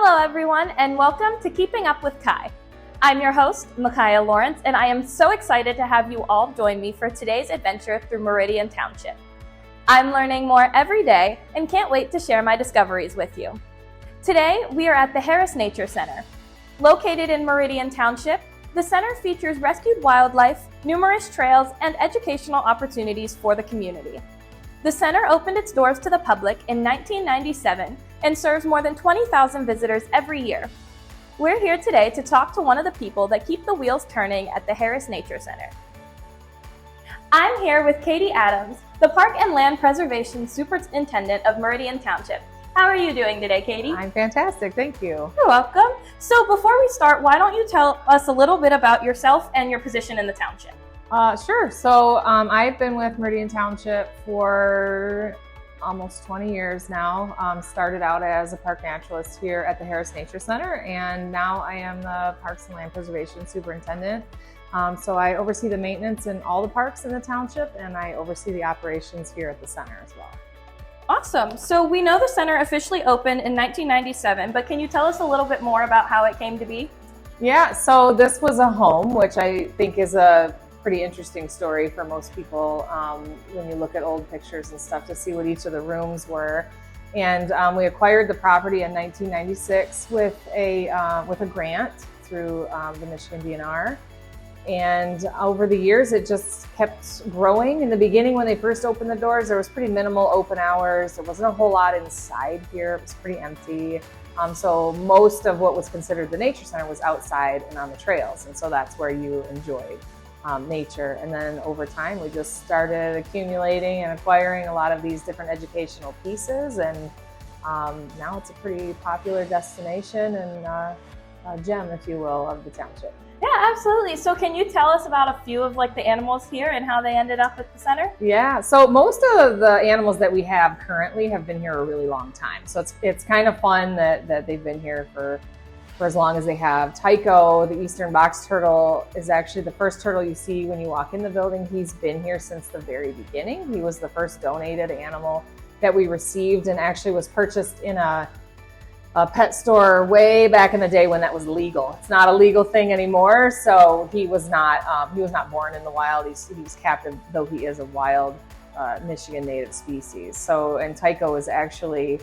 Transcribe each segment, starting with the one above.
Hello everyone, and welcome to Keeping Up with Kai. I'm your host, Mikia Lawrence, and I am so excited to have you all join me for today's adventure through Meridian Township. I'm learning more every day and can't wait to share my discoveries with you. Today, we are at the Harris Nature Center. Located in Meridian Township, the center features rescued wildlife, numerous trails, and educational opportunities for the community. The center opened its doors to the public in 1997 and serves more than 20,000 visitors every year. We're here today to talk to one of the people that keep the wheels turning at the Harris Nature Center. I'm here with Katie Adams, the Park and Land Preservation Superintendent of Meridian Township. How are you doing today, Katie? I'm fantastic, thank you. You're welcome. So before we start, why don't you tell us a little bit about yourself and your position in the township? Sure. So I've been with Meridian Township for almost 20 years now. Started out as a park naturalist here at the Harris Nature Center, and now I am the Parks and Land Preservation Superintendent. So I oversee the maintenance in all the parks in the township, and I oversee the operations here at the center as well. Awesome. So we know the center officially opened in 1997, but can you tell us a little bit more about how it came to be? Yeah, so this was a home, which I think is a pretty interesting story for most people when you look at old pictures and stuff to see what each of the rooms were. And we acquired the property in 1996 with a grant through the Michigan DNR. And over the years, it just kept growing. In the beginning, when they first opened the doors, there was pretty minimal open hours. There wasn't a whole lot inside here. It was pretty empty. So most of what was considered the nature center was outside and on the trails. And so that's where you enjoyed nature. And then over time, we just started accumulating and acquiring a lot of these different educational pieces. And now it's a pretty popular destination and a gem, if you will, of the township. Yeah, absolutely. So can you tell us about a few of the animals here and how they ended up at the center? Yeah, so most of the animals that we have currently have been here a really long time. So it's kind of fun that they've been here for as long as they have. Tycho, the eastern box turtle, is actually the first turtle you see when you walk in the building. He's been here since the very beginning. He was the first donated animal that we received and actually was purchased in a pet store way back in the day when that was legal. It's not a legal thing anymore, so he was not born in the wild. He was captive, though he is a wild Michigan native species. So, and Tycho is actually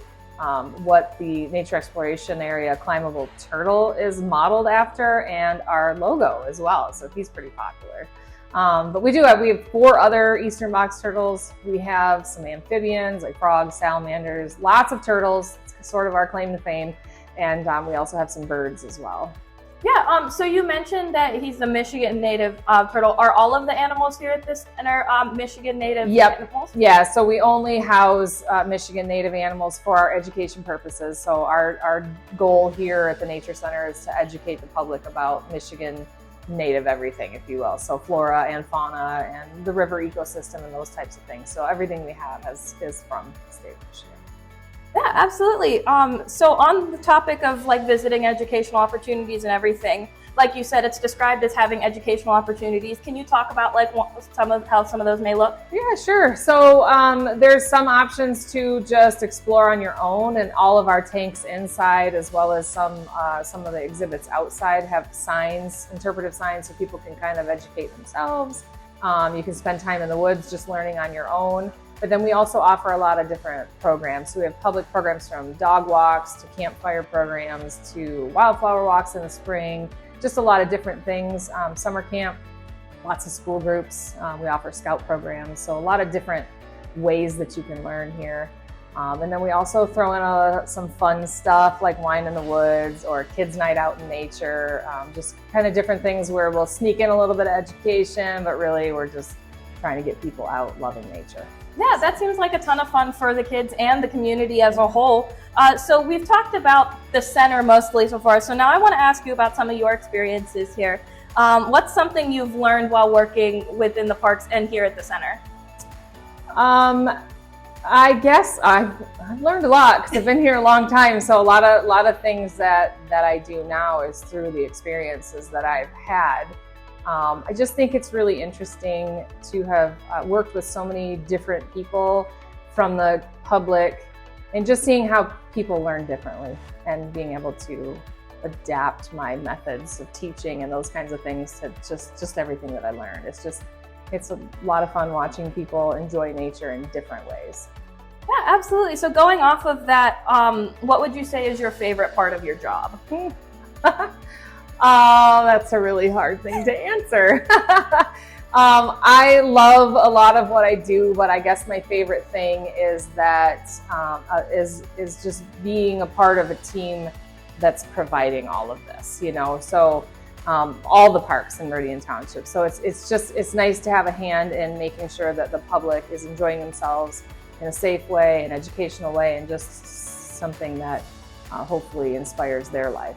what the Nature Exploration Area climbable turtle is modeled after, and our logo as well. So he's pretty popular. But we have 4 other eastern box turtles. We have some amphibians like frogs, salamanders, lots of turtles. It's sort of our claim to fame. And we also have some birds as well. Yeah, so you mentioned that he's a Michigan native turtle. Are all of the animals here at this center Michigan native animals? Yeah, so we only house Michigan native animals for our education purposes. So our goal here at the Nature Center is to educate the public about Michigan native everything, if you will. So flora and fauna and the river ecosystem and those types of things. So everything we have is from the state of Michigan. Yeah, absolutely. So on the topic of visiting educational opportunities and everything, like you said, it's described as having educational opportunities. Can you talk about how some of those may look? Yeah, sure. So there's some options to just explore on your own, and all of our tanks inside, as well as some of the exhibits outside, have signs, interpretive signs, so people can kind of educate themselves. You can spend time in the woods just learning on your own. But then we also offer a lot of different programs. So we have public programs from dog walks to campfire programs to wildflower walks in the spring, just a lot of different things. Summer camp, lots of school groups. We offer scout programs. So a lot of different ways that you can learn here. And then we also throw in some fun stuff like wine in the woods or kids' night out in nature, just kind of different things where we'll sneak in a little bit of education, but really we're just trying to get people out loving nature. Yeah, that seems like a ton of fun for the kids and the community as a whole. So we've talked about the center mostly so far. So now I want to ask you about some of your experiences here. What's something you've learned while working within the parks and here at the center? I guess I've learned a lot because I've been here a long time. So a lot of things that I do now is through the experiences that I've had. I just think it's really interesting to have worked with so many different people, from the public and just seeing how people learn differently and being able to adapt my methods of teaching and those kinds of things to just everything that I learned. It's a lot of fun watching people enjoy nature in different ways. Yeah, absolutely. So going off of that, what would you say is your favorite part of your job? Oh, that's a really hard thing to answer. I love a lot of what I do, but I guess my favorite thing is that is just being a part of a team that's providing all of this, you know. So all the parks in Meridian Township. So it's nice to have a hand in making sure that the public is enjoying themselves in a safe way, an educational way, and just something that hopefully inspires their life.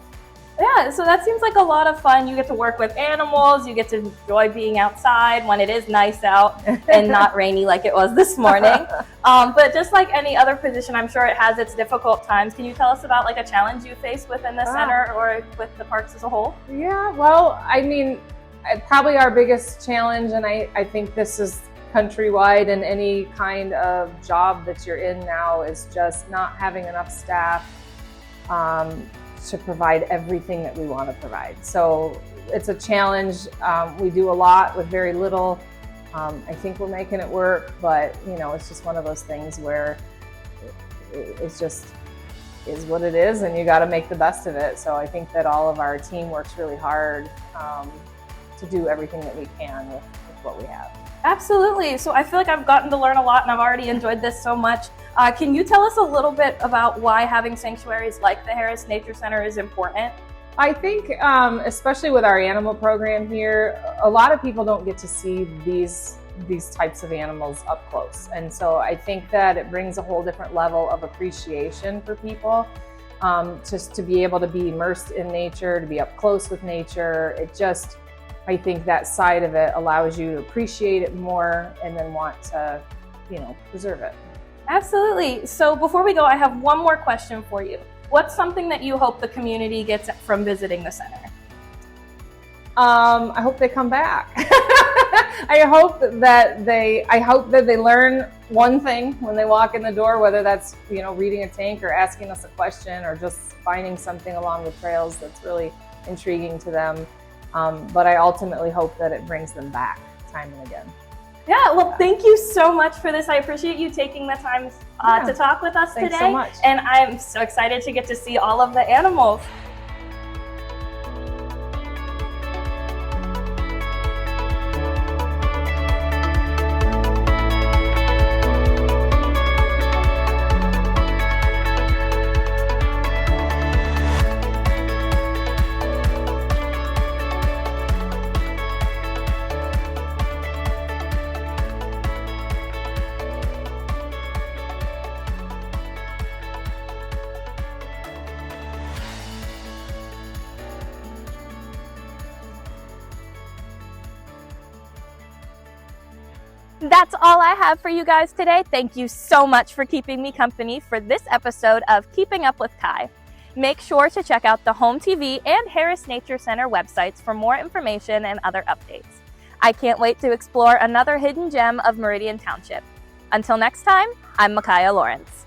Yeah, so that seems like a lot of fun. You get to work with animals, you get to enjoy being outside when it is nice out and not rainy like it was this morning. But just like any other position, I'm sure it has its difficult times. Can you tell us about like a challenge you face within the center or with the parks as a whole? Yeah, well, I mean, probably our biggest challenge, and I think this is countrywide in any kind of job that you're in now, is just not having enough staff to provide everything that we want to provide. So it's a challenge. We do a lot with very little. I think we're making it work, but you know, it's just one of those things where it's just is what it is, and you got to make the best of it. So I think that all of our team works really hard to do everything that we can with what we have. Absolutely. So I feel like I've gotten to learn a lot and I've already enjoyed this so much. Can you tell us a little bit about why having sanctuaries like the Harris Nature Center is important? I think, especially with our animal program here, a lot of people don't get to see these types of animals up close. And so I think that it brings a whole different level of appreciation for people, just to be able to be immersed in nature, to be up close with nature. I think that side of it allows you to appreciate it more and then want to, you know, preserve it. Absolutely. So before we go, I have one more question for you. What's something that you hope the community gets from visiting the center? I hope they come back. I hope that they learn one thing when they walk in the door, whether that's, you know, reading a tank or asking us a question or just finding something along the trails that's really intriguing to them. But I ultimately hope that it brings them back time and again. Yeah, well, thank you so much for this. I appreciate you taking the time to talk with us today. Thanks so much. And I'm so excited to get to see all of the animals. That's all I have for you guys today. Thank you so much for keeping me company for this episode of Keeping Up with Kai. Make sure to check out the HOMTV and Harris Nature Center websites for more information and other updates. I can't wait to explore another hidden gem of Meridian Township. Until next time, I'm Mikia Lawrence.